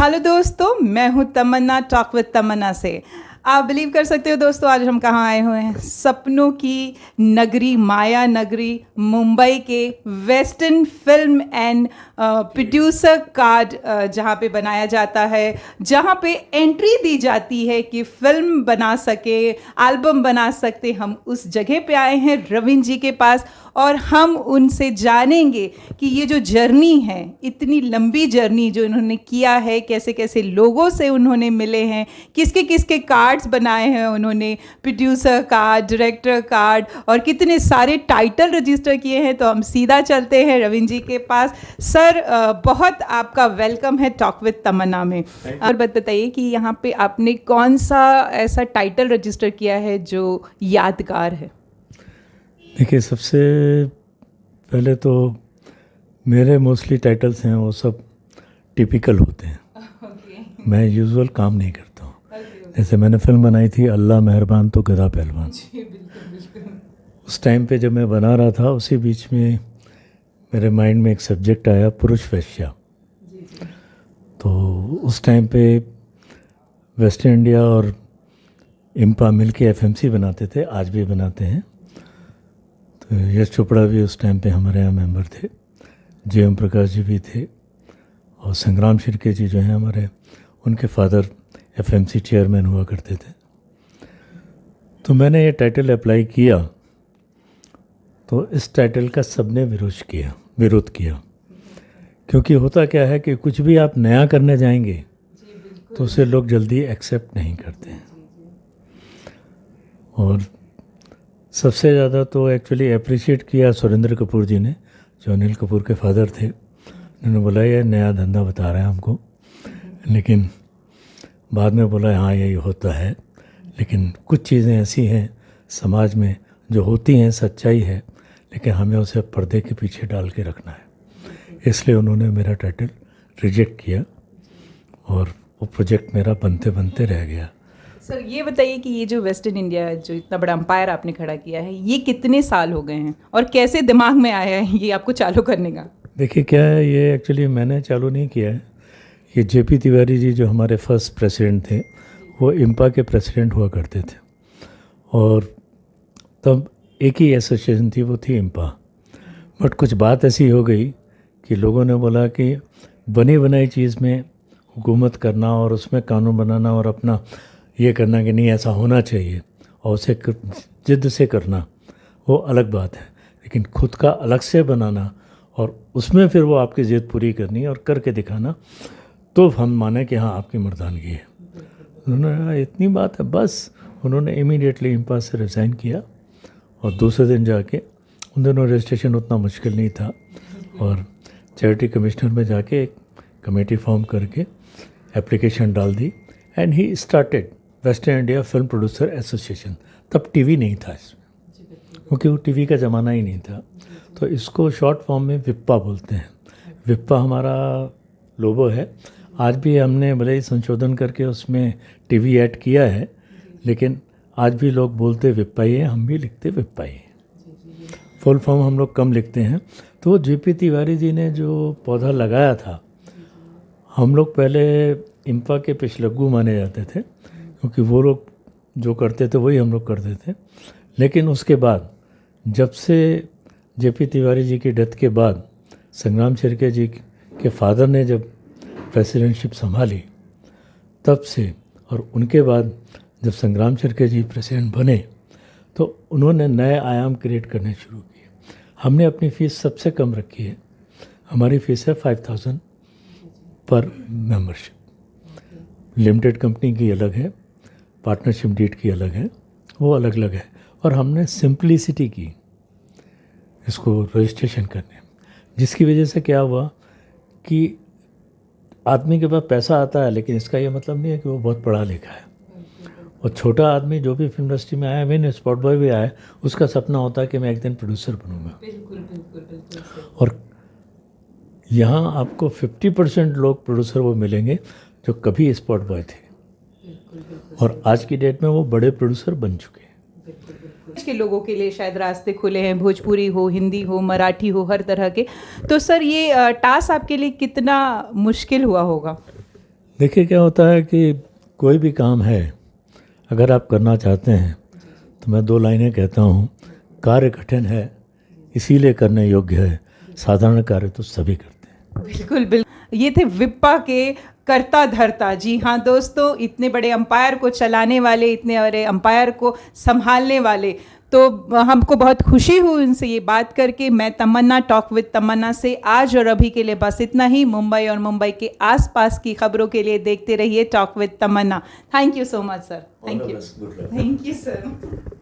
Hello दोस्तों, मैं हूँ तमन्ना, टॉक विद तमन्ना से। आप बिलीव कर सकते हो दोस्तों, आज हम कहाँ आए हुए हैं? सपनों की नगरी, माया नगरी, मुंबई के western film and producer card जहाँ पे बनाया जाता है, जहाँ पे एंट्री दी जाती है कि फिल्म बना सके, एल्बम बना सकते। हम उस जगह पे आए हैं रविंद्र जी के पास, और हम उनसे जानेंगे कि ये जो जर्नी है, इतनी लंबी जर्नी जो इन्होंने किया है, कैसे कैसे लोगों से उन्होंने मिले हैं, किसके किसके कार्ड्स बनाए हैं उन्होंने, प्रोड्यूसर कार्ड, डायरेक्टर कार्ड, और कितने सारे टाइटल रजिस्टर किए हैं। तो हम सीधा चलते हैं रविंद्र जी के पास। सर, बहुत आपका वेलकम है टॉक विद तमन्ना में। और बताइए कि यहाँ पे आपने कौन सा ऐसा टाइटल रजिस्टर किया है जो यादगार है? देखिए, सबसे पहले तो मेरे मोस्टली टाइटल्स हैं वो सब टिपिकल होते हैं। मैं यूजुअल काम नहीं करता हूँ। जैसे मैंने फिल्म बनाई थी अल्लाह मेहरबान तो गधा पहलवान। उस टाइम पे जब मैं बना रहा था, उसी बीच में मेरे माइंड में एक सब्जेक्ट आया, पुरुष वैश्या। तो उस टाइम पे वेस्ट इंडिया और इम्पा मिल के एफ बनाते थे, आज भी बनाते हैं। तो यश चोपड़ा भी उस टाइम पे हमारे यहाँ मेंबर थे, जे.एम. प्रकाश जी भी थे, और संग्राम शिर्के जी जो हैं हमारे, उनके फादर एफएमसी चेयरमैन हुआ करते थे। तो मैंने ये टाइटल अप्लाई किया, तो इस टाइटल का सबने विरोध किया। क्योंकि होता क्या है कि कुछ भी आप नया करने जाएंगे तो उसे लोग जल्दी एक्सेप्ट नहीं करते हैं। और सबसे ज़्यादा तो एक्चुअली अप्रिशिएट किया सुरेंद्र कपूर जी ने, जो अनिल कपूर के फादर थे। उन्होंने बोला ये नया धंधा बता रहे हैं हमको, लेकिन बाद में बोला हाँ यही होता है। लेकिन कुछ चीज़ें ऐसी हैं समाज में जो होती हैं, सच्चाई है, लेकिन हमें उसे पर्दे के पीछे डाल के रखना है। इसलिए उन्होंने मेरा टाइटल रिजेक्ट किया और वो प्रोजेक्ट मेरा बनते बनते रह गया। सर, ये बताइए कि ये जो वेस्टर्न इंडिया, जो इतना बड़ा एम्पायर आपने खड़ा किया है, ये कितने साल हो गए हैं और कैसे दिमाग में आया है ये आपको चालू करने का? देखिए क्या है, ये एक्चुअली मैंने चालू नहीं किया है। ये जेपी तिवारी जी जो हमारे फर्स्ट प्रेसिडेंट थे, वो इम्पा के प्रेसिडेंट हुआ करते थे, और तब एक ही एसोसिएशन थी, वो थी इम्पा। बट कुछ बात ऐसी हो गई कि लोगों ने बोला कि बनी बनाई चीज़ में हुकूमत करना और उसमें कानून बनाना और अपना ये करना कि नहीं ऐसा होना चाहिए और उसे जिद्द से करना, वो अलग बात है। लेकिन खुद का अलग से बनाना और उसमें फिर वो आपकी ज़िद पूरी करनी और करके दिखाना, तो हम माने कि हाँ आपकी मर्दानगी है। उन्होंने कहा इतनी बात है बस। उन्होंने इमीडिएटली इम्पा से रिज़ाइन किया, और दूसरे दिन जाके, उन दिनों रजिस्ट्रेशन उतना मुश्किल नहीं था, और चैरिटी कमिश्नर में जाके एक कमेटी फॉर्म करके एप्लीकेशन डाल दी, and he started Western India Film Producer Association. तब टीवी नहीं था इसमें, क्योंकि वो टीवी का ज़माना ही नहीं था। तो इसको शॉर्ट फॉर्म में विप्पा बोलते हैं। विप्पा हमारा लोगो है। आज भी हमने भले ही संशोधन करके उसमें टीवी ऐड किया है, लेकिन आज भी लोग बोलते विप्पा ही है, हम भी लिखते विप्पा ही है। फुल फॉर्म हम लोग कम लिखते हैं। तो वो जेपी तिवारी जी ने जो पौधा लगाया था, हम लोग पहले इम्पा के पिछलग्गू माने जाते थे, क्योंकि वो लोग जो करते थे वही हम लोग करते थे। लेकिन उसके बाद जब से जेपी तिवारी जी की डेथ के बाद संग्राम शिर्के जी के फादर ने जब प्रेसिडेंटशिप संभाली, तब से, और उनके बाद जब संग्राम शिर्के जी प्रेसिडेंट बने, तो उन्होंने नए आयाम क्रिएट करने शुरू किए। हमने अपनी फ़ीस सबसे कम रखी है। हमारी फ़ीस है 5000 पर मेंबरशिप। लिमिटेड कंपनी की अलग है, पार्टनरशिप डीड की अलग है, वो अलग अलग है। और हमने सिंप्लिसिटी की इसको रजिस्ट्रेशन करने, जिसकी वजह से क्या हुआ कि आदमी के पास पैसा आता है, लेकिन इसका ये मतलब नहीं है कि वो बहुत पढ़ा लिखा है। और छोटा आदमी जो भी फिल्म इंडस्ट्री में आया, इवन स्पॉट बॉय भी आया, उसका सपना होता है कि मैं एक दिन प्रोड्यूसर बनूंगा। और यहाँ आपको 50% लोग प्रोड्यूसर वो मिलेंगे जो कभी स्पॉट बॉय थे, और आज की डेट में वो बड़े प्रोड्यूसर बन चुके हैं। आज के लोगों के लिए शायद रास्ते खुले हैं, भोजपुरी हो, हिंदी हो, मराठी हो, हर तरह के। तो सर, ये टास्क आपके लिए कितना मुश्किल हुआ होगा? देखिए क्या होता है कि कोई भी काम है अगर आप करना चाहते हैं तो मैं 2 लाइनें कहता हूँ। कार्य कठिन है इसीलिए करने योग्य है, साधारण कार्य तो सभी करते हैं। बिल्कुल बिल्कुल, ये थे विप्पा के करता धरता। जी हाँ दोस्तों, इतने बड़े अंपायर को चलाने वाले, इतने बड़े अंपायर को संभालने वाले, तो हमको बहुत खुशी हुई उनसे ये बात करके। मैं तमन्ना, टॉक विद तमन्ना से आज और अभी के लिए बस इतना ही। मुंबई और मुंबई के आसपास की खबरों के लिए देखते रहिए talk with Tamanna. Thank you so much sir. Thank you. Thank you sir.